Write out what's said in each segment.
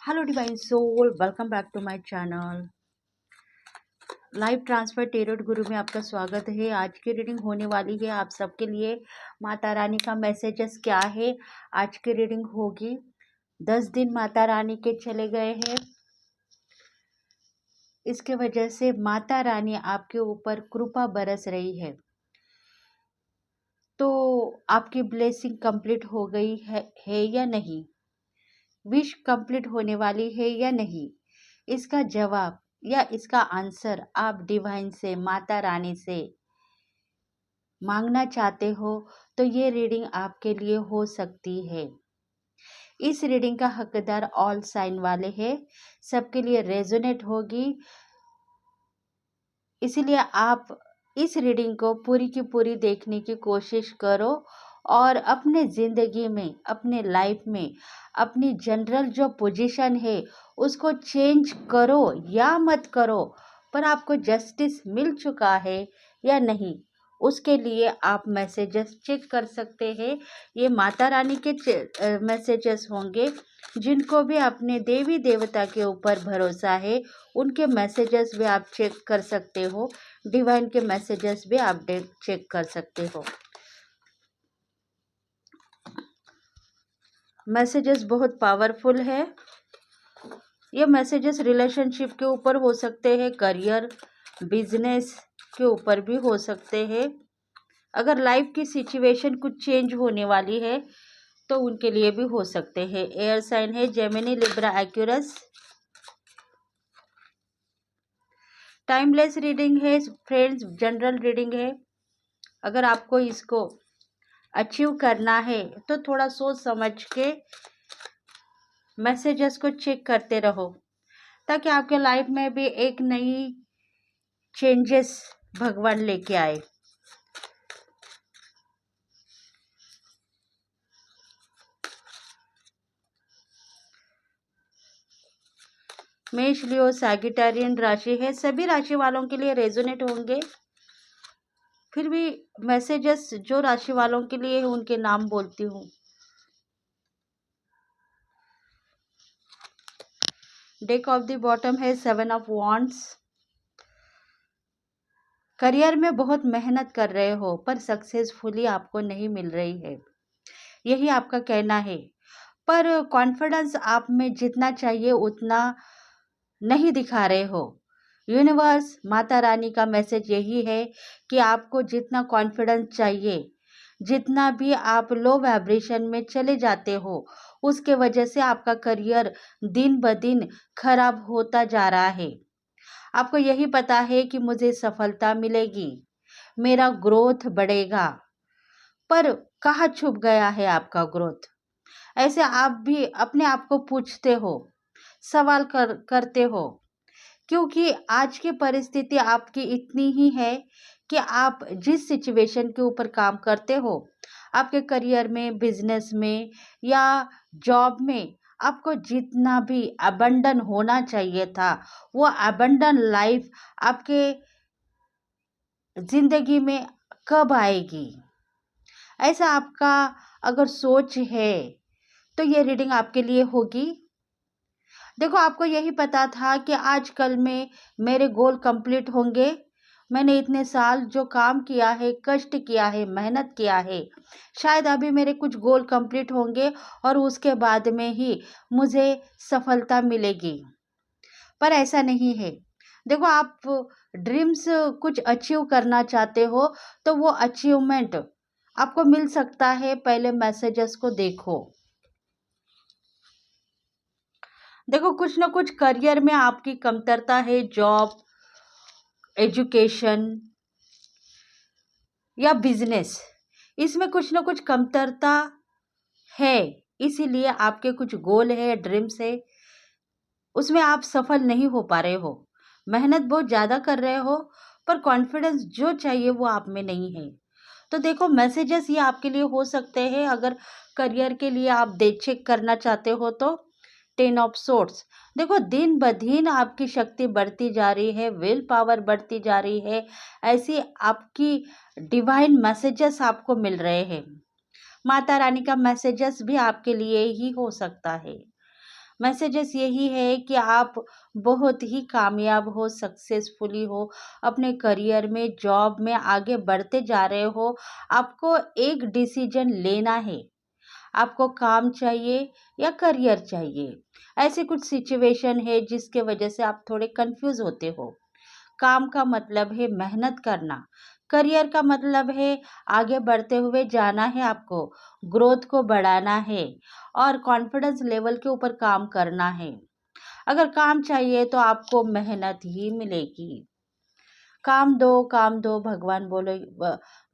Hello divine soul, welcome back to my channel. Live transfer tarot guru में आपका स्वागत है। आज की रीडिंग होने वाली है आप सबके लिए। माता रानी का मैसेजेस क्या है? आज की रीडिंग होगी। 10 दिन माता रानी के चले गए हैं। इसके वजह से माता रानी आपके ऊपर कृपा बरस रही है। तो आपकी ब्लेसिंग कंप्लीट हो गई है या नहीं? विश कंप्लीट होने वाली है या नहीं? इसका जवाब या इसका आंसर आप डिवाइन से, माता रानी से मांगना चाहते हो तो ये रीडिंग आपके लिए हो सकती है। इस रीडिंग का हकदार ऑल साइन वाले हैं, सबके लिए रेजोनेट होगी। इसीलिए आप इस रीडिंग को पूरी की पूरी देखने की कोशिश करो और अपने ज़िंदगी में, अपने लाइफ में अपनी जनरल जो पोजीशन है उसको चेंज करो या मत करो, पर आपको जस्टिस मिल चुका है या नहीं, उसके लिए आप मैसेजेस चेक कर सकते हैं। ये माता रानी के मैसेजेस होंगे। जिनको भी अपने देवी देवता के ऊपर भरोसा है उनके मैसेजेस भी आप चेक कर सकते हो। डिवाइन के मैसेजेस भी आप चेक कर सकते हो। मैसेजेस बहुत पावरफुल है। ये मैसेजेस रिलेशनशिप के ऊपर हो सकते हैं, करियर, बिजनेस के ऊपर भी हो सकते हैं। अगर लाइफ की सिचुएशन कुछ चेंज होने वाली है तो उनके लिए भी हो सकते हैं। एयर साइन है Gemini, Libra, Accurus. Timeless reading है फ्रेंड्स, जनरल रीडिंग है। अगर आपको इसको अचीव करना है तो थोड़ा सोच समझ के मैसेजेस को चेक करते रहो, ताकि आपके लाइफ में भी एक नई चेंजेस भगवान लेके आए। मेष, लियो, सैगिटेरियन राशि है, सभी राशि वालों के लिए रेजोनेट होंगे। फिर भी मैसेजेस जो राशि वालों के लिए है उनके नाम बोलती हूँ। डेक ऑफ द बॉटम है 7 ऑफ वॉन्ड्स। करियर में बहुत मेहनत कर रहे हो पर सक्सेसफुली आपको नहीं मिल रही है, यही आपका कहना है। पर कॉन्फिडेंस आप में जितना चाहिए उतना नहीं दिखा रहे हो। यूनिवर्स, माता रानी का मैसेज यही है कि आपको जितना कॉन्फिडेंस चाहिए, जितना भी आप लो वाइब्रेशन में चले जाते हो, उसके वजह से आपका करियर दिन ब दिन खराब होता जा रहा है। आपको यही पता है कि मुझे सफलता मिलेगी, मेरा ग्रोथ बढ़ेगा, पर कहाँ छुप गया है आपका ग्रोथ? ऐसे आप भी अपने आप को पूछते हो, सवाल करते हो, क्योंकि आज की परिस्थिति आपकी इतनी ही है कि आप जिस सिचुएशन के ऊपर काम करते हो, आपके करियर में, बिजनेस में या जॉब में, आपको जितना भी अबंडन होना चाहिए था वो अबंडन लाइफ आपके जिंदगी में कब आएगी? ऐसा आपका अगर सोच है तो ये रीडिंग आपके लिए होगी। देखो, आपको यही पता था कि आज कल में मेरे गोल कंप्लीट होंगे। मैंने इतने साल जो काम किया है, कष्ट किया है, मेहनत किया है, शायद अभी मेरे कुछ गोल कंप्लीट होंगे और उसके बाद में ही मुझे सफलता मिलेगी। पर ऐसा नहीं है। देखो, आप ड्रीम्स कुछ अचीव करना चाहते हो तो वो अचीवमेंट आपको मिल सकता है। पहले मैसेजेस को देखो। देखो, कुछ ना कुछ करियर में आपकी कमतरता है, जॉब, एजुकेशन या बिजनेस, इसमें कुछ ना कुछ कमतरता है। इसीलिए आपके कुछ गोल है, ड्रीम्स है, उसमें आप सफल नहीं हो पा रहे हो। मेहनत बहुत ज़्यादा कर रहे हो पर कॉन्फिडेंस जो चाहिए वो आप में नहीं है। तो देखो, मैसेजेस ये आपके लिए हो सकते हैं। अगर करियर के लिए आप दे चेक करना चाहते हो तो 10 ऑफ सोर्ट्स। देखो, दिन ब दिन आपकी शक्ति बढ़ती जा रही है, विल पावर बढ़ती जा रही है। ऐसी आपकी डिवाइन मैसेजेस आपको मिल रहे हैं। माता रानी का मैसेजेस भी आपके लिए ही हो सकता है। मैसेजेस यही है कि आप बहुत ही कामयाब हो, सक्सेसफुली हो, अपने करियर में, जॉब में आगे बढ़ते जा रहे हो। आपको एक डिसीजन लेना है, आपको काम चाहिए या करियर चाहिए। ऐसे कुछ सिचुएशन है जिसके वजह से आप थोड़े कंफ्यूज होते हो। काम का मतलब है मेहनत करना, करियर का मतलब है आगे बढ़ते हुए जाना है आपको, ग्रोथ को बढ़ाना है और कॉन्फिडेंस लेवल के ऊपर काम करना है। अगर काम चाहिए तो आपको मेहनत ही मिलेगी। काम दो भगवान बोले।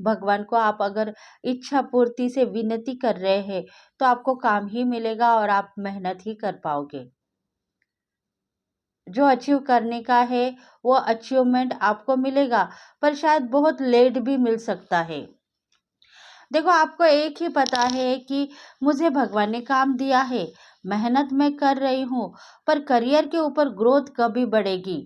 भगवान को आप अगर इच्छा पूर्ति से विनती कर रहे हैं तो आपको काम ही मिलेगा और आप मेहनत ही कर पाओगे। जो अचीव करने का है वो अचीवमेंट आपको मिलेगा, पर शायद बहुत लेट भी मिल सकता है। देखो, आपको एक ही पता है कि मुझे भगवान ने काम दिया है, मेहनत मैं कर रही हूँ, पर करियर के ऊपर ग्रोथ कभी बढ़ेगी।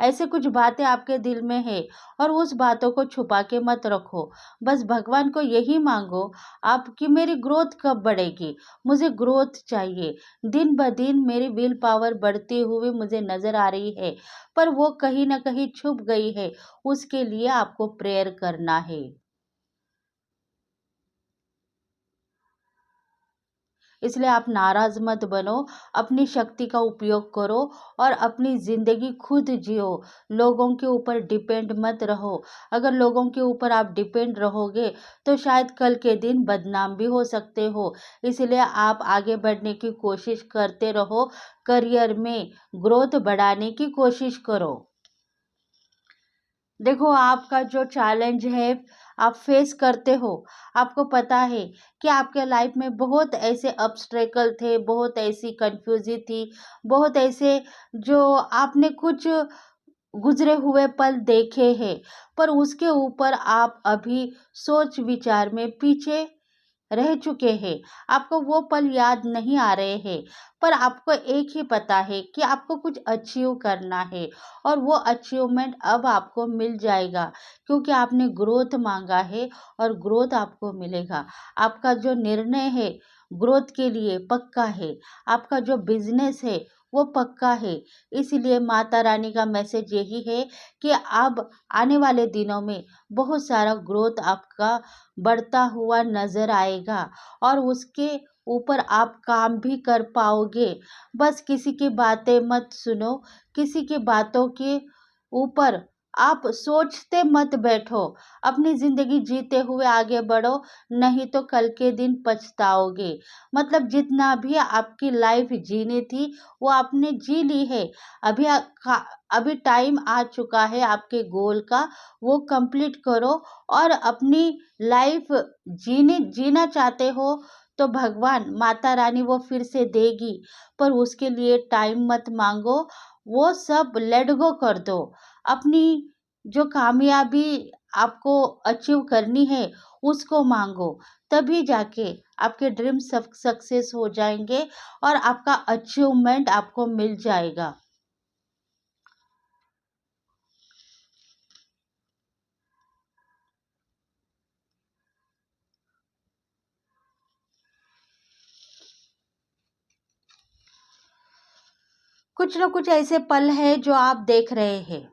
ऐसे कुछ बातें आपके दिल में है और उस बातों को छुपा के मत रखो। बस भगवान को यही मांगो आप कि मेरी ग्रोथ कब बढ़ेगी, मुझे ग्रोथ चाहिए। दिन ब दिन मेरी विल पावर बढ़ती हुई मुझे नजर आ रही है, पर वो कहीं ना कहीं छुप गई है। उसके लिए आपको प्रेयर करना है। इसलिए आप नाराज मत बनो, अपनी शक्ति का उपयोग करो और अपनी जिंदगी खुद जियो। लोगों के ऊपर डिपेंड मत रहो। अगर लोगों के ऊपर आप डिपेंड रहोगे तो शायद कल के दिन बदनाम भी हो सकते हो। इसलिए आप आगे बढ़ने की कोशिश करते रहो, करियर में ग्रोथ बढ़ाने की कोशिश करो। देखो, आपका जो चैलेंज है आप फेस करते हो, आपको पता है कि आपके लाइफ में बहुत ऐसे ऑब्स्टेकल थे, बहुत ऐसी कंफ्यूजी थी, बहुत ऐसे जो आपने कुछ गुजरे हुए पल देखे हैं, पर उसके ऊपर आप अभी सोच विचार में पीछे रह चुके हैं। आपको वो पल याद नहीं आ रहे हैं, पर आपको एक ही पता है कि आपको कुछ अचीव करना है और वो अचीवमेंट अब आपको मिल जाएगा, क्योंकि आपने ग्रोथ मांगा है और ग्रोथ आपको मिलेगा। आपका जो निर्णय है ग्रोथ के लिए पक्का है, आपका जो बिजनेस है वो पक्का है। इसलिए माता रानी का मैसेज यही है कि अब आने वाले दिनों में बहुत सारा ग्रोथ आपका बढ़ता हुआ नज़र आएगा और उसके ऊपर आप काम भी कर पाओगे। बस किसी की बातें मत सुनो, किसी की बातों के ऊपर आप सोचते मत बैठो। अपनी ज़िंदगी जीते हुए आगे बढ़ो, नहीं तो कल के दिन पछताओगे। मतलब जितना भी आपकी लाइफ जीनी थी, वो आपने जी ली है। अभी अभी टाइम आ चुका है आपके गोल का, वो कंप्लीट करो और अपनी लाइफ जीना चाहते हो तो भगवान माता रानी वो फिर से देगी, पर उसके लिए टाइम मत मांगो। वो सब लेट गो कर दो। अपनी जो कामयाबी आपको अचीव करनी है उसको मांगो, तभी जाके आपके ड्रीम सक्सेस हो जाएंगे और आपका अचीवमेंट आपको मिल जाएगा। कुछ न कुछ ऐसे पल है जो आप देख रहे हैं।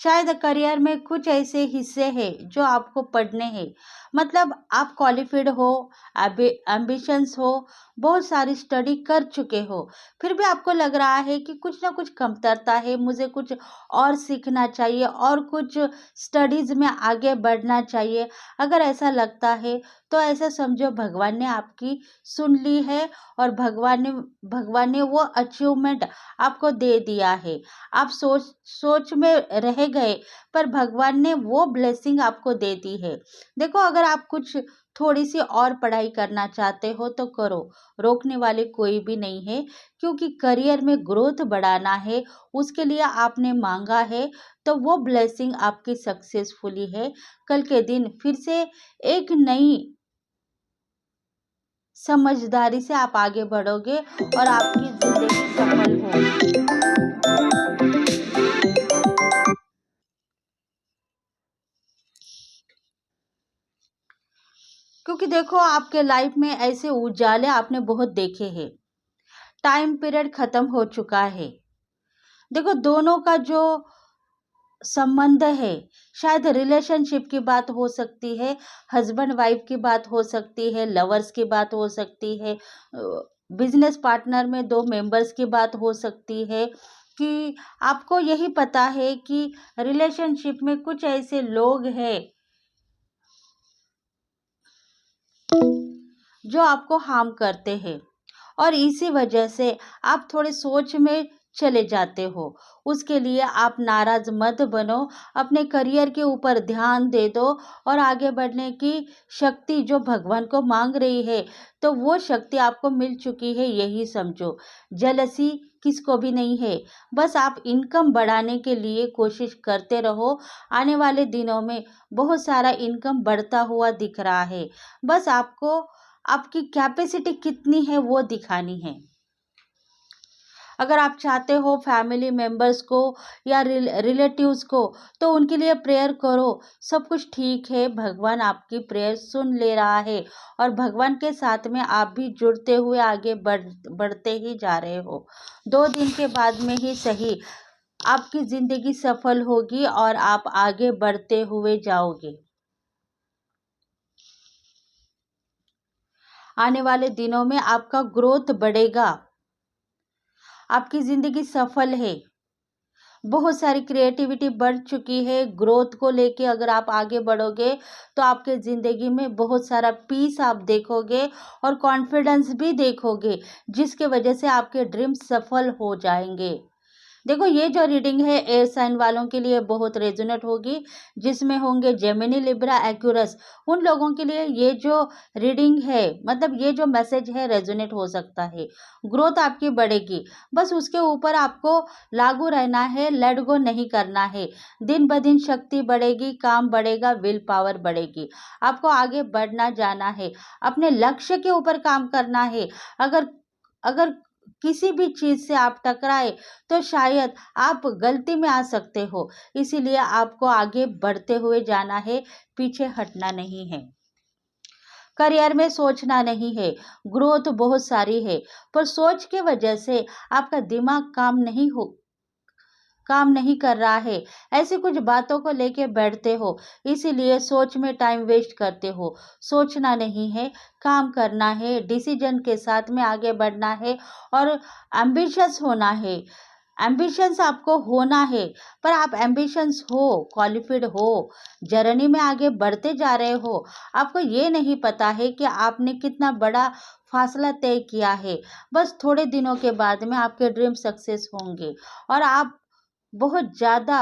शायद करियर में कुछ ऐसे हिस्से हैं जो आपको पढ़ने हैं। मतलब आप क्वालिफाइड हो, एम्बिशंस हो, बहुत सारी स्टडी कर चुके हो, फिर भी आपको लग रहा है कि कुछ ना कुछ कमतरता है, मुझे कुछ और सीखना चाहिए और कुछ स्टडीज में आगे बढ़ना चाहिए। अगर ऐसा लगता है तो ऐसा समझो भगवान ने आपकी सुन ली है और भगवान ने वो अचीवमेंट आपको दे दिया है। आप सोच सोच में रह गए, पर भगवान ने वो ब्लेसिंग आपको दे दी है। देखो, अगर आप कुछ थोड़ी सी और पढ़ाई करना चाहते हो तो करो, रोकने वाले कोई भी नहीं है, क्योंकि करियर में ग्रोथ बढ़ाना है, उसके लिए आपने मांगा है, तो वो ब्लेसिंग आपकी सक्सेसफुली है। कल के दिन फिर से एक नई समझदारी से आप आगे बढ़ोगे और आपकी जिंदगी सफल होगी। क्योंकि देखो, आपके लाइफ में ऐसे उजाले आपने बहुत देखे हैं। टाइम पीरियड खत्म हो चुका है। देखो, दोनों का जो संबंध है, शायद रिलेशनशिप की बात हो सकती है, हस्बैंड वाइफ की बात हो सकती है, लवर्स की बात हो सकती है, बिजनेस पार्टनर में दो मेंबर्स की बात हो सकती है, कि आपको यही पता है कि रिलेशनशिप में कुछ ऐसे लोग हैं जो आपको हार्म करते हैं, और इसी वजह से आप थोड़े सोच में चले जाते हो। उसके लिए आप नाराज मत बनो, अपने करियर के ऊपर ध्यान दे दो, और आगे बढ़ने की शक्ति जो भगवान को मांग रही है, तो वो शक्ति आपको मिल चुकी है, यही समझो। जेलसी किसको भी नहीं है। बस आप इनकम बढ़ाने के लिए कोशिश करते रहो। आने वाले दिनों में बहुत सारा इनकम बढ़ता हुआ दिख रहा है। बस आपको आपकी कैपेसिटी कितनी है वो दिखानी है। अगर आप चाहते हो फैमिली मेंबर्स को या रिलेटिव्स को, तो उनके लिए प्रेयर करो। सब कुछ ठीक है, भगवान आपकी प्रेयर सुन ले रहा है, और भगवान के साथ में आप भी जुड़ते हुए आगे बढ़ते ही जा रहे हो। 2 दिन के बाद में ही सही, आपकी जिंदगी सफल होगी और आप आगे बढ़ते हुए जाओगे। आने वाले दिनों में आपका ग्रोथ बढ़ेगा। आपकी ज़िंदगी सफल है। बहुत सारी क्रिएटिविटी बढ़ चुकी है। ग्रोथ को लेके अगर आप आगे बढ़ोगे, तो आपके ज़िंदगी में बहुत सारा पीस आप देखोगे, और कॉन्फिडेंस भी देखोगे, जिसके वजह से आपके ड्रीम सफल हो जाएंगे। देखो, ये जो रीडिंग है एयर साइन वालों के लिए बहुत रेजोनेट होगी, जिसमें होंगे जेमिनी, लिब्रा, एक्यूरस। उन लोगों के लिए ये जो रीडिंग है, मतलब ये जो मैसेज है, रेजोनेट हो सकता है। ग्रोथ आपकी बढ़ेगी, बस उसके ऊपर आपको लागू रहना है, लेट गो नहीं करना है। दिन ब दिन शक्ति बढ़ेगी, काम बढ़ेगा, विल पावर बढ़ेगी। आपको आगे बढ़ना जाना है, अपने लक्ष्य के ऊपर काम करना है। अगर अगर किसी भी चीज से आप टकराए, तो शायद आप गलती में आ सकते हो। इसीलिए आपको आगे बढ़ते हुए जाना है, पीछे हटना नहीं है। करियर में सोचना नहीं है। ग्रोथ बहुत सारी है, पर सोच के वजह से आपका दिमाग काम नहीं कर रहा है। ऐसी कुछ बातों को लेके बैठते हो, इसीलिए सोच में टाइम वेस्ट करते हो। सोचना नहीं है, काम करना है, डिसीजन के साथ में आगे बढ़ना है, और एम्बिशियस होना है। एम्बिशंस आपको होना है, पर आप एम्बिशंस हो, क्वालिफाइड हो, जर्नी में आगे बढ़ते जा रहे हो। आपको ये नहीं पता है कि आपने कितना बड़ा फासला तय किया है। बस थोड़े दिनों के बाद में आपके ड्रीम सक्सेस होंगे, और आप बहुत ज़्यादा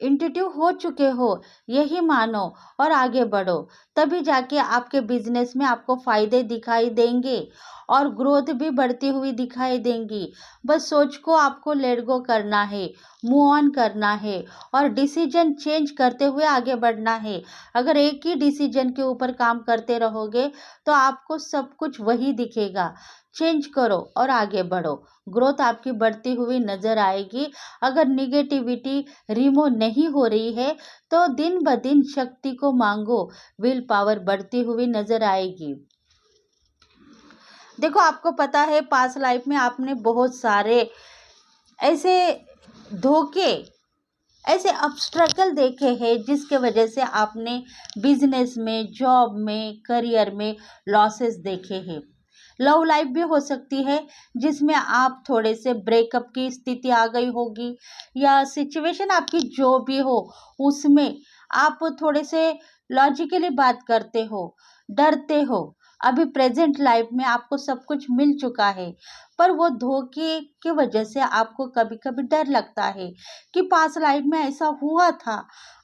इंट्यूटिव हो चुके हो, यही मानो, और आगे बढ़ो। तभी जाके आपके बिजनेस में आपको फायदे दिखाई देंगे, और ग्रोथ भी बढ़ती हुई दिखाई देंगी। बस सोच को आपको लेट गो करना है, मूव ऑन करना है, और डिसीजन चेंज करते हुए आगे बढ़ना है। अगर एक ही डिसीजन के ऊपर काम करते रहोगे, तो आपको सब कुछ वही दिखेगा। चेंज करो और आगे बढ़ो, ग्रोथ आपकी बढ़ती हुई नजर आएगी। अगर निगेटिविटी रिमूव नहीं हो रही है, तो दिन ब दिन शक्ति को मांगो, विल पावर बढ़ती हुई नजर आएगी। देखो, आपको पता है पास्ट लाइफ में आपने बहुत सारे ऐसे धोखे, ऐसे ऑब्स्ट्रकल देखे हैं, जिसके वजह से आपने बिजनेस में, जॉब में, करियर में लॉसेस देखे हैं। लव लाइफ भी हो सकती है, जिसमें आप थोड़े से ब्रेकअप की स्थिति आ गई होगी, या सिचुएशन आपकी जो भी हो, उसमें आप थोड़े से लॉजिकली बात करते हो, डरते हो। अभी प्रेजेंट लाइफ में आपको सब कुछ मिल चुका है, पर वो धोखे की वजह से आपको कभी कभी डर लगता है कि पास्ट लाइफ में ऐसा हुआ था,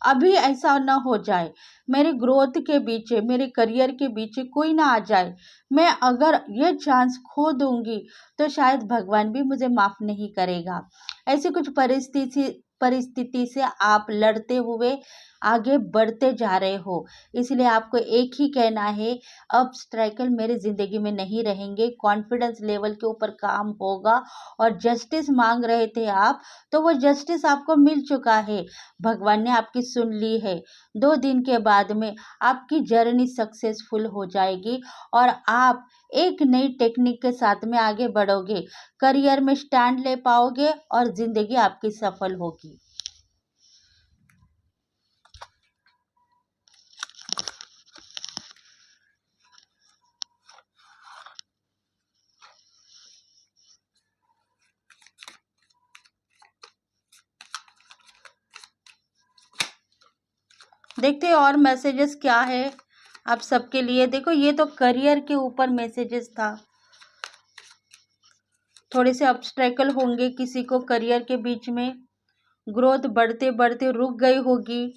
अभी ऐसा न हो जाए, मेरे ग्रोथ के पीछे, मेरे करियर के पीछे कोई ना आ जाए। मैं अगर ये चांस खो दूंगी, तो शायद भगवान भी मुझे माफ नहीं करेगा। ऐसी कुछ परिस्थिति से आप लड़ते हुए आगे बढ़ते जा रहे हो। इसलिए आपको एक ही कहना है, ऑब्स्ट्रैकल मेरी ज़िंदगी में नहीं रहेंगे, कॉन्फिडेंस लेवल के ऊपर काम होगा। और जस्टिस मांग रहे थे आप, तो वो जस्टिस आपको मिल चुका है। भगवान ने आपकी सुन ली है। 2 दिन के बाद में आपकी जर्नी सक्सेसफुल हो जाएगी और आप एक नई टेक्निक के साथ में आगे बढ़ोगे, करियर में स्टैंड ले पाओगे और ज़िंदगी आपकी सफल होगी। देखते हैं और मैसेजेस क्या है आप सबके लिए। देखो, ये तो करियर के ऊपर मैसेजेस था। थोड़े से ऑब्स्ट्रैकल होंगे किसी को करियर के बीच में, ग्रोथ बढ़ते बढ़ते रुक गई होगी।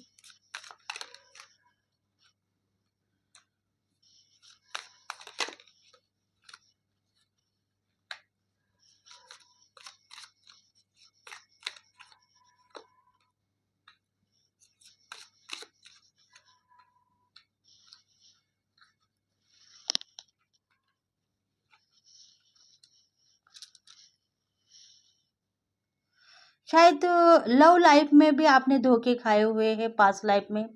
शायद लव लाइफ में भी आपने धोखे खाए हुए हैं, पास्ट लाइफ में,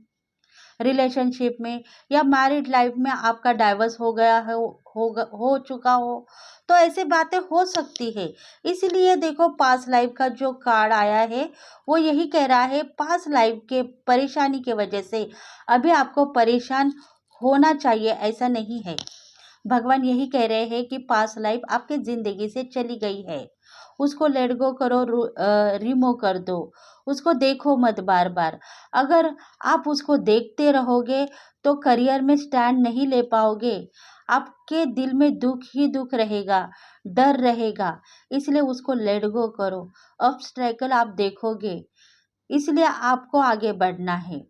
रिलेशनशिप में, या मैरिड लाइफ में आपका डाइवर्स हो गया है, हो चुका हो। तो ऐसी बातें हो सकती है। इसलिए देखो, पास्ट लाइफ का जो कार्ड आया है वो यही कह रहा है, पास्ट लाइफ के परेशानी की वजह से अभी आपको परेशान होना चाहिए, ऐसा नहीं है। भगवान यही कह रहे हैं कि पास्ट लाइफ आपके जिंदगी से चली गई है, उसको लेट गो करो, रिमूव कर दो, उसको देखो मत बार बार। अगर आप उसको देखते रहोगे तो करियर में स्टैंड नहीं ले पाओगे, आपके दिल में दुख ही दुख रहेगा, डर रहेगा। इसलिए उसको लेट गो करो। ऑब्स्ट्रैकल आप देखोगे, इसलिए आपको आगे बढ़ना है,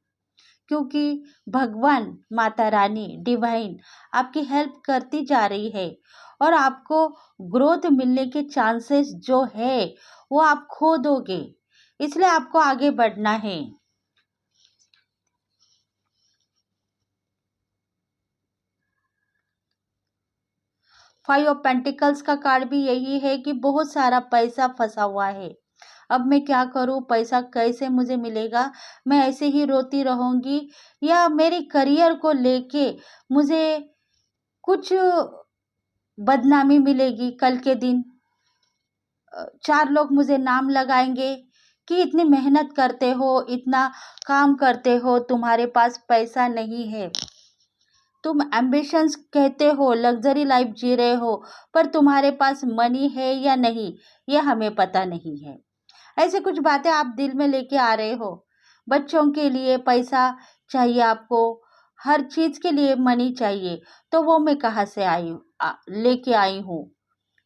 क्योंकि भगवान, माता रानी, डिवाइन आपकी हेल्प करती जा रही है और आपको ग्रोथ मिलने के चांसेस जो है वो आप खो दोगे। इसलिए आपको आगे बढ़ना है। 5 ऑफ पेंटिकल्स का कार्ड भी यही है कि बहुत सारा पैसा फंसा हुआ है। अब मैं क्या करूं, पैसा कैसे मुझे मिलेगा, मैं ऐसे ही रोती रहूंगी, या मेरे करियर को लेके मुझे कुछ बदनामी मिलेगी कल के दिन। 4 लोग मुझे नाम लगाएंगे कि इतनी मेहनत करते हो, इतना काम करते हो, तुम्हारे पास पैसा नहीं है, तुम एम्बिशंस कहते हो, लग्जरी लाइफ जी रहे हो, पर तुम्हारे पास मनी है या नहीं, ये हमें पता नहीं है। ऐसे कुछ बातें आप दिल में लेके आ रहे हो। बच्चों के लिए पैसा चाहिए आपको, हर चीज के लिए मनी चाहिए, तो वो मैं कहाँ से लेके आई हूँ,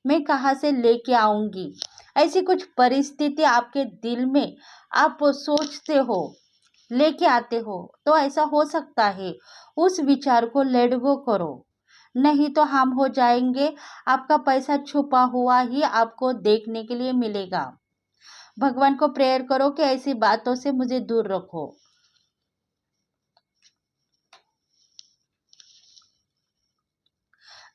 मैं कहाँ से लेके आऊंगी। ऐसी कुछ परिस्थिति आपके दिल में आप सोचते हो, लेके आते हो, तो ऐसा हो सकता है। उस विचार को लेट गो करो, नहीं तो हम हो जाएंगे। आपका पैसा छुपा हुआ ही आपको देखने के लिए मिलेगा। भगवान को प्रेयर करो कि ऐसी बातों से मुझे दूर रखो।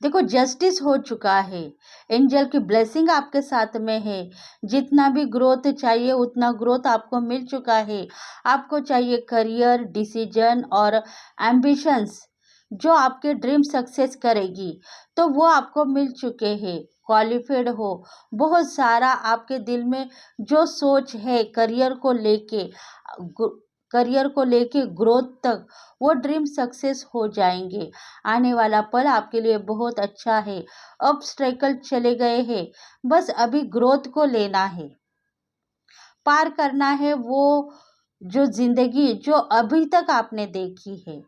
देखो, जस्टिस हो चुका है, एंजल की ब्लेसिंग आपके साथ में है। जितना भी ग्रोथ चाहिए उतना ग्रोथ आपको मिल चुका है। आपको चाहिए करियर, डिसीजन और एम्बिशंस जो आपके ड्रीम सक्सेस करेगी, तो वो आपको मिल चुके हैं। क्वालिफाइड हो, बहुत सारा आपके दिल में जो सोच है करियर को लेके ग्रोथ तक, वो ड्रीम सक्सेस हो जाएंगे। आने वाला पल आपके लिए बहुत अच्छा है। ऑब्स्टेकल चले गए हैं, बस अभी ग्रोथ को लेना है, पार करना है वो जो जिंदगी जो अभी तक आपने देखी है।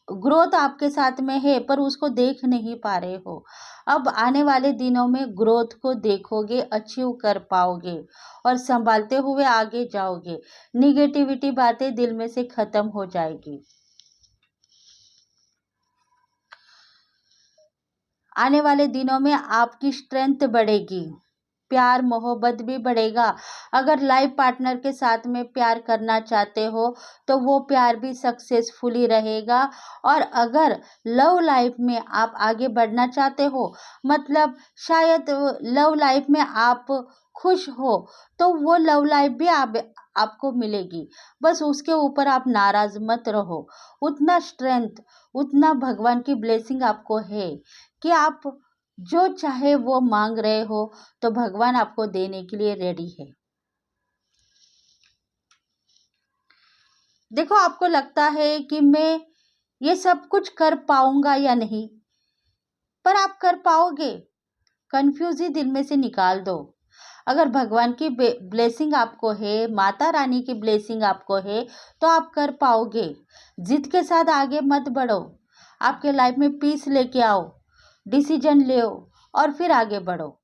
ग्रोथ आपके साथ में है पर उसको देख नहीं पा रहे हो। अब आने वाले दिनों में ग्रोथ को देखोगे, अचीव कर पाओगे और संभालते हुए आगे जाओगे। निगेटिविटी बातें दिल में से खत्म हो जाएगी। आने वाले दिनों में आपकी स्ट्रेंथ बढ़ेगी, प्यार मोहब्बत भी बढ़ेगा। अगर लाइफ पार्टनर के साथ में प्यार करना चाहते हो तो वो प्यार भी सक्सेसफुली रहेगा। और अगर लव लाइफ में आप आगे बढ़ना चाहते हो, मतलब शायद लव लाइफ में आप खुश हो, तो वो लव लाइफ भी आपको मिलेगी। बस उसके ऊपर आप नाराज मत रहो। उतना स्ट्रेंथ, उतना भगवान की ब्लेसिंग आपको है कि आप जो चाहे वो मांग रहे हो, तो भगवान आपको देने के लिए रेडी है। देखो, आपको लगता है कि मैं ये सब कुछ कर पाऊंगा या नहीं, पर आप कर पाओगे। कंफ्यूज ही दिल में से निकाल दो। अगर भगवान की ब्लेसिंग आपको है, माता रानी की ब्लेसिंग आपको है, तो आप कर पाओगे। जिद के साथ आगे मत बढ़ो। आपके लाइफ में पीस लेके आओ, डिसीजन ले और फिर आगे बढ़ो।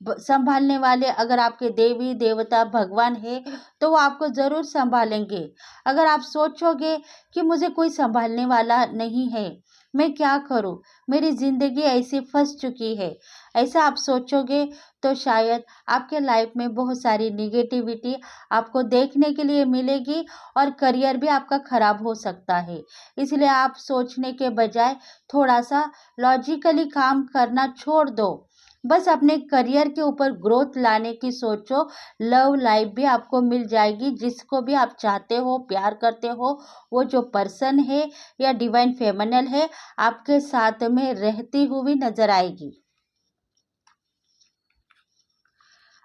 संभालने वाले अगर आपके देवी देवता भगवान है, तो वो आपको ज़रूर संभालेंगे। अगर आप सोचोगे कि मुझे कोई संभालने वाला नहीं है, मैं क्या करूं, मेरी ज़िंदगी ऐसी फंस चुकी है, ऐसा आप सोचोगे, तो शायद आपके लाइफ में बहुत सारी निगेटिविटी आपको देखने के लिए मिलेगी और करियर भी आपका खराब हो सकता है। इसलिए आप सोचने के बजाय थोड़ा सा लॉजिकली काम करना छोड़ दो। बस अपने करियर के ऊपर ग्रोथ लाने की सोचो। लव लाइफ भी आपको मिल जाएगी। जिसको भी आप चाहते हो, प्यार करते हो, वो जो पर्सन है या डिवाइन फेमिनल है, आपके साथ में रहती हुई नजर आएगी।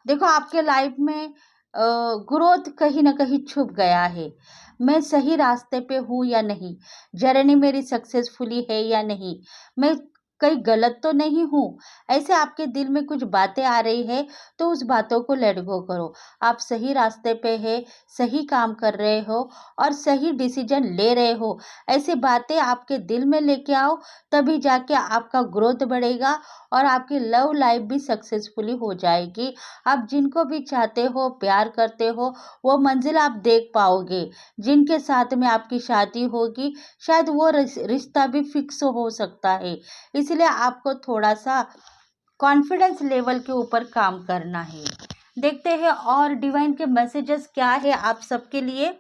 देखो, आपके लाइफ में ग्रोथ कहीं ना कहीं छुप गया है। मैं सही रास्ते पे हूँ या नहीं, जर्नी मेरी सक्सेसफुली है या नहीं, मैं कहीं गलत तो नहीं हूँ। ऐसे आपके दिल में कुछ बातें आ रही है, तो उस बातों को लेट गो करो। आप सही रास्ते पे है, सही काम कर रहे हो और सही डिसीजन ले रहे हो। ऐसी बातें आपके दिल में लेके आओ, तभी जाके आपका ग्रोथ बढ़ेगा और आपकी लव लाइफ भी सक्सेसफुली हो जाएगी। आप जिनको भी चाहते हो, प्यार करते हो, वो मंजिल आप देख पाओगे। जिनके साथ में आपकी शादी होगी, शायद वो रिश्ता भी फिक्स हो सकता है। इसलिए आपको थोड़ा सा कॉन्फिडेंस लेवल के ऊपर काम करना है। देखते हैं और डिवाइन के मैसेजेस क्या है आप सबके लिए।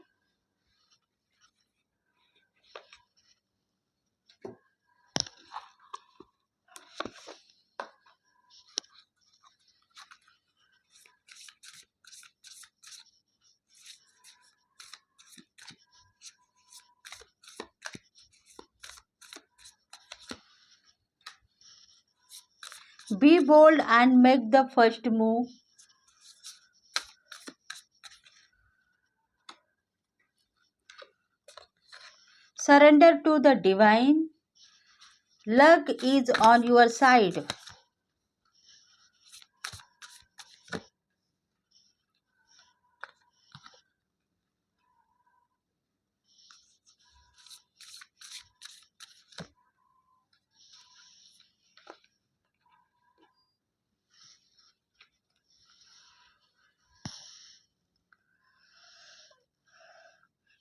Be bold and make the first move. Surrender to the divine. Luck is on your side.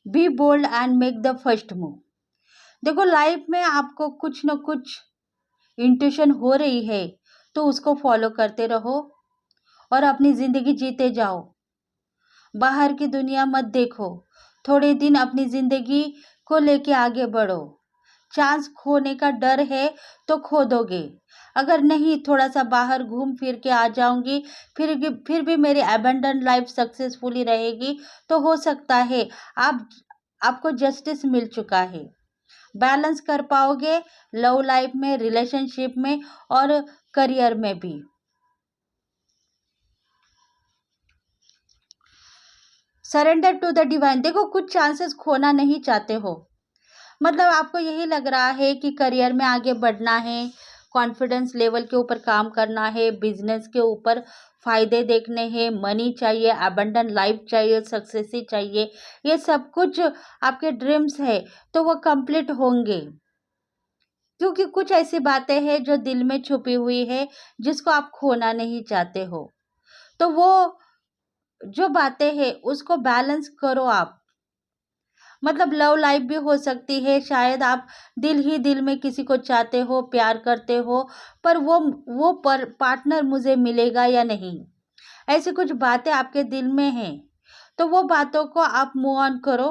Be bold and make the first move. देखो, लाइफ में आपको कुछ न कुछ इंट्यूशन हो रही है, तो उसको फॉलो करते रहो और अपनी ज़िंदगी जीते जाओ। बाहर की दुनिया मत देखो। थोड़े दिन अपनी ज़िंदगी को लेके आगे बढ़ो। चांस खोने का डर है तो खो दोगे। अगर नहीं, थोड़ा सा बाहर घूम फिर के आ जाऊंगी, फिर भी मेरी अबंडेंट लाइफ सक्सेसफुली रहेगी, तो हो सकता है आपको जस्टिस मिल चुका है। बैलेंस कर पाओगे लव लाइफ में, रिलेशनशिप में और करियर में भी। Surrender to the divine. देखो, कुछ चांसेस खोना नहीं चाहते हो। मतलब आपको यही लग रहा है कि करियर में आगे बढ़ना है, कॉन्फिडेंस लेवल के ऊपर काम करना है, बिजनेस के ऊपर फायदे देखने हैं, मनी चाहिए, अबंडेंट लाइफ चाहिए, सक्सेस ही चाहिए। ये सब कुछ आपके ड्रीम्स है, तो वो कंप्लीट होंगे। क्योंकि कुछ ऐसी बातें हैं जो दिल में छुपी हुई है, जिसको आप खोना नहीं चाहते हो। तो वो जो बातें हैं उसको बैलेंस करो आप। मतलब लव लाइफ भी हो सकती है, शायद आप दिल ही दिल में किसी को चाहते हो, प्यार करते हो, पर वो पार्टनर मुझे मिलेगा या नहीं, ऐसी कुछ बातें आपके दिल में हैं, तो वो बातों को आप मूव ऑन करो।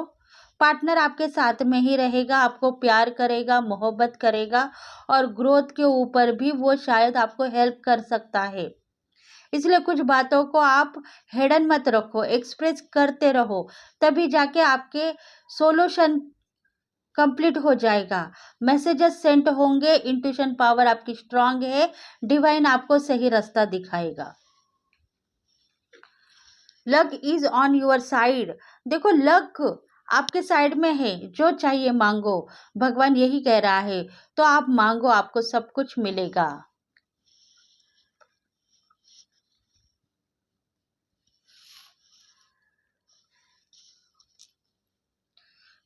पार्टनर आपके साथ में ही रहेगा, आपको प्यार करेगा, मोहब्बत करेगा और ग्रोथ के ऊपर भी वो शायद आपको हेल्प कर सकता है। इसलिए कुछ बातों को आप हिडन मत रखो, एक्सप्रेस करते रहो, तभी जाके आपके सॉल्यूशन कंप्लीट हो जाएगा। मैसेजेस सेंड होंगे, इंट्यूशन पावर आपकी स्ट्रांग है, डिवाइन आपको सही रास्ता दिखाएगा। Luck is on your side. देखो, लक आपके साइड में है, जो चाहिए मांगो, भगवान यही कह रहा है। तो आप मांगो, आपको सब कुछ मिलेगा।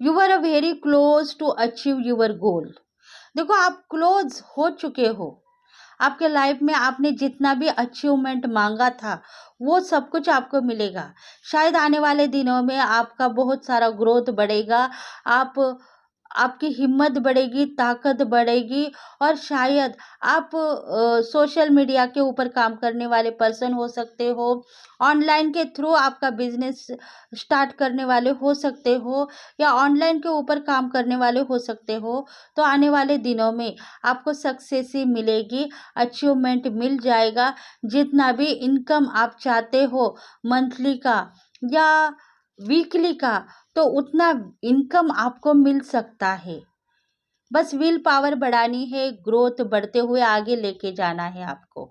You are a very close to achieve your goal. देखो, आप क्लोज हो चुके हो। आपके लाइफ में आपने जितना भी अचीवमेंट मांगा था, वो सब कुछ आपको मिलेगा। शायद आने वाले दिनों में आपका बहुत सारा ग्रोथ बढ़ेगा, आप आपकी हिम्मत बढ़ेगी, ताकत बढ़ेगी और शायद आप सोशल मीडिया के ऊपर काम करने वाले पर्सन हो सकते हो, ऑनलाइन के थ्रू आपका बिजनेस स्टार्ट करने वाले हो सकते हो, या ऑनलाइन के ऊपर काम करने वाले हो सकते हो। तो आने वाले दिनों में आपको सक्सेस ही मिलेगी, अचीवमेंट मिल जाएगा। जितना भी इनकम आप चाहते हो, मंथली का या वीकली का, तो उतना इनकम आपको मिल सकता है। बस विल पावर बढ़ानी है, ग्रोथ बढ़ते हुए आगे लेके जाना है आपको।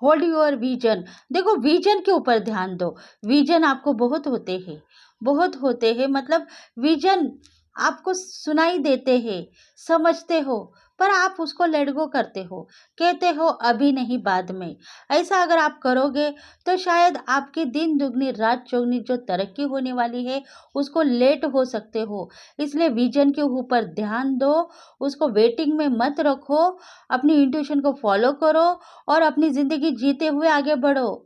Hold your vision. देखो, विजन के ऊपर ध्यान दो। विजन आपको बहुत होते हैं, बहुत होते हैं, मतलब विजन आपको सुनाई देते हैं, समझते हो, पर आप उसको लेट गो करते हो, कहते हो अभी नहीं, बाद में। ऐसा अगर आप करोगे तो शायद आपकी दिन दुगनी रात चौगनी जो तरक्की होने वाली है, उसको लेट हो सकते हो। इसलिए विजन के ऊपर ध्यान दो, उसको वेटिंग में मत रखो, अपनी इंट्यूशन को फॉलो करो और अपनी ज़िंदगी जीते हुए आगे बढ़ो।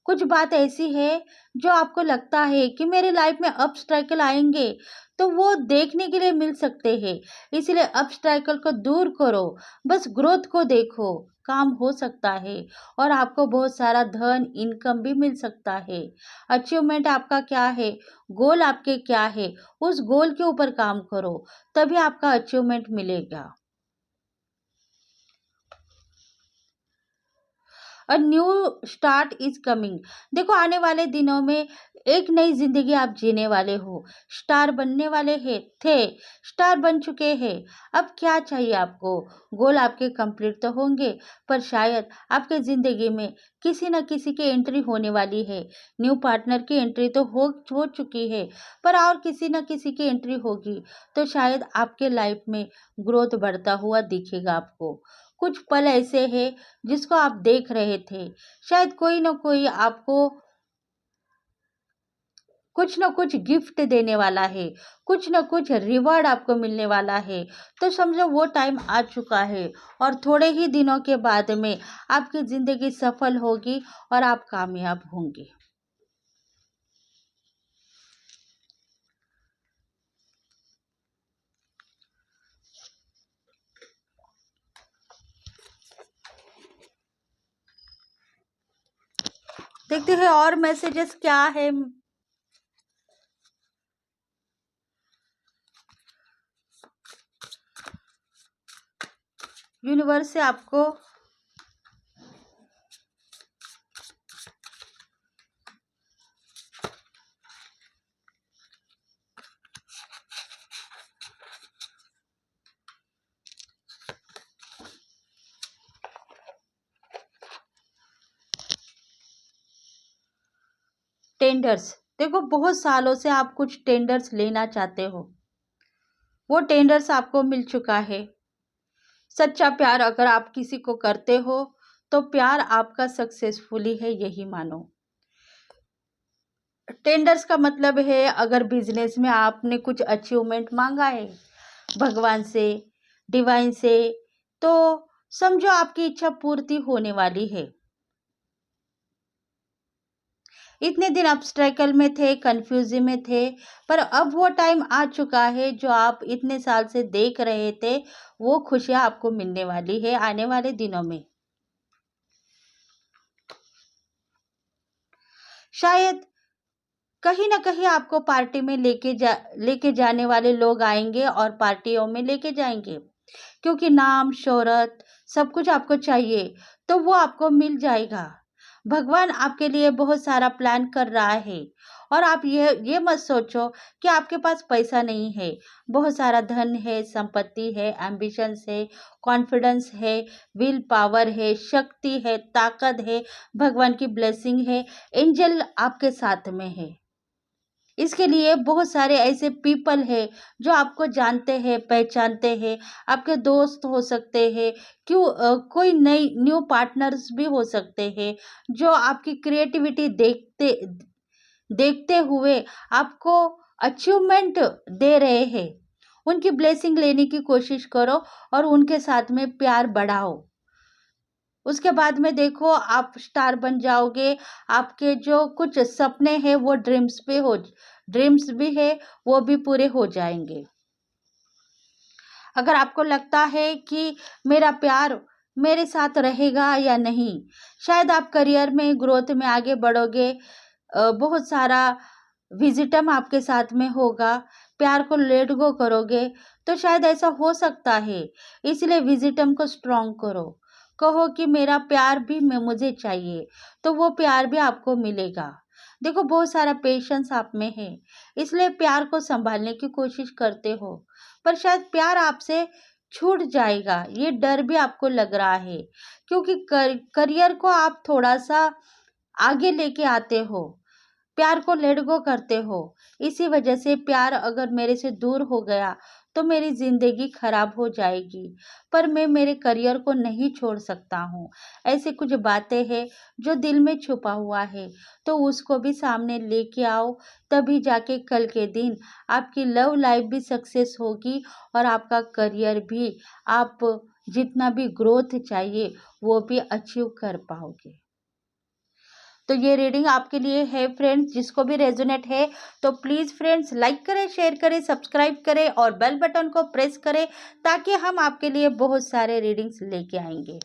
कुछ बात ऐसी है जो आपको लगता है कि मेरी लाइफ में ऑब्स्टेकल आएंगे, तो वो देखने के लिए मिल सकते हैं। इसलिए ऑब्स्टेकल को दूर करो, बस ग्रोथ को देखो। काम हो सकता है और आपको बहुत सारा धन इनकम भी मिल सकता है। अचीवमेंट आपका क्या है, गोल आपके क्या है, उस गोल के ऊपर काम करो, तभी आपका अचीवमेंट मिलेगा। A new start is coming. देखो, आने वाले दिनों में एक नई जिंदगी आप जीने वाले हो। स्टार बनने वाले हैं, थे, स्टार बन चुके हैं। अब क्या चाहिए आपको? गोल आपके कंप्लीट तो होंगे, पर शायद आपके जिंदगी में किसी न किसी की एंट्री होने वाली है। न्यू पार्टनर की एंट्री तो हो चुकी है, पर और किसी न किसी की एंट्री होगी, तो शायद आपके लाइफ में ग्रोथ बढ़ता हुआ दिखेगा आपको। कुछ पल ऐसे हैं जिसको आप देख रहे थे, शायद कोई ना कोई आपको कुछ ना कुछ गिफ्ट देने वाला है, कुछ ना कुछ रिवॉर्ड आपको मिलने वाला है। तो समझो वो टाइम आ चुका है और थोड़े ही दिनों के बाद में आपकी ज़िंदगी सफल होगी और आप कामयाब होंगे। देखते हैं और मैसेजेस क्या है। यूनिवर्स से आपको टेंडर्स। देखो, बहुत सालों से आप कुछ टेंडर्स लेना चाहते हो, वो टेंडर्स आपको मिल चुका है। सच्चा प्यार अगर आप किसी को करते हो, तो प्यार आपका सक्सेसफुली है, यही मानो। टेंडर्स का मतलब है, अगर बिजनेस में आपने कुछ अचीवमेंट मांगा है भगवान से, डिवाइन से, तो समझो आपकी इच्छा पूर्ति होने वाली है। इतने दिन आप स्ट्रगल में थे, कन्फ्यूज़न में थे, पर अब वो टाइम आ चुका है जो आप इतने साल से देख रहे थे, वो खुशियाँ आपको मिलने वाली है आने वाले दिनों में। शायद कहीं न कहीं आपको पार्टी में लेके जाने वाले लोग आएँगे और पार्टियों में लेके जाएँगे, क्योंकि नाम, शोहरत सब कुछ आपको चाहिए, तो वो आपको मिल जाएगा। भगवान आपके लिए बहुत सारा प्लान कर रहा है और आप ये मत सोचो कि आपके पास पैसा नहीं है। बहुत सारा धन है, संपत्ति है, एम्बिशंस है, कॉन्फिडेंस है, विल पावर है, शक्ति है, ताकत है, भगवान की ब्लेसिंग है, एंजल आपके साथ में है। इसके लिए बहुत सारे ऐसे पीपल हैं जो आपको जानते हैं, पहचानते हैं, आपके दोस्त हो सकते हैं, कोई नई न्यू पार्टनर्स भी हो सकते हैं, जो आपकी क्रिएटिविटी देखते देखते हुए आपको अचीवमेंट दे रहे हैं। उनकी ब्लेसिंग लेने की कोशिश करो और उनके साथ में प्यार बढ़ाओ। उसके बाद में देखो आप स्टार बन जाओगे, आपके जो कुछ सपने हैं वो ड्रीम्स भी है, वो भी पूरे हो जाएँगे। अगर आपको लगता है कि मेरा प्यार मेरे साथ रहेगा या नहीं, शायद आप करियर में ग्रोथ में आगे बढ़ोगे, बहुत सारा विज़िटम आपके साथ में होगा, प्यार को लेट गो करोगे, तो शायद ऐसा हो सकता है। इसलिए विज़िटम को स्ट्रॉन्ग करो। कहो कि मेरा प्यार भी मुझे चाहिए, तो वो प्यार भी आपको मिलेगा। देखो बहुत सारा पेशेंस आप में है, इसलिए प्यार को सँभालने की कोशिश करते हो, पर शायद प्यार आपसे छूट जाएगा, ये डर भी आपको लग रहा है, क्योंकि करियर को आप थोड़ा-सा आगे लेके आते हो, प्यार को लेट गो करते हो। इसी वजह से प्यार अगर मेरे से दूर हो गया, तो मेरी ज़िंदगी खराब हो जाएगी, पर मैं मेरे करियर को नहीं छोड़ सकता हूँ। ऐसी कुछ बातें हैं जो दिल में छुपा हुआ है, तो उसको भी सामने लेके आओ, तभी जाके कल के दिन आपकी लव लाइफ भी सक्सेस होगी और आपका करियर भी, आप जितना भी ग्रोथ चाहिए, वो भी अचीव कर पाओगे। तो ये रीडिंग आपके लिए है फ्रेंड्स, जिसको भी रेजोनेट है तो प्लीज़ फ्रेंड्स लाइक करें, शेयर करें, सब्सक्राइब करें और बेल बटन को प्रेस करें, ताकि हम आपके लिए बहुत सारे रीडिंग्स लेके आएंगे।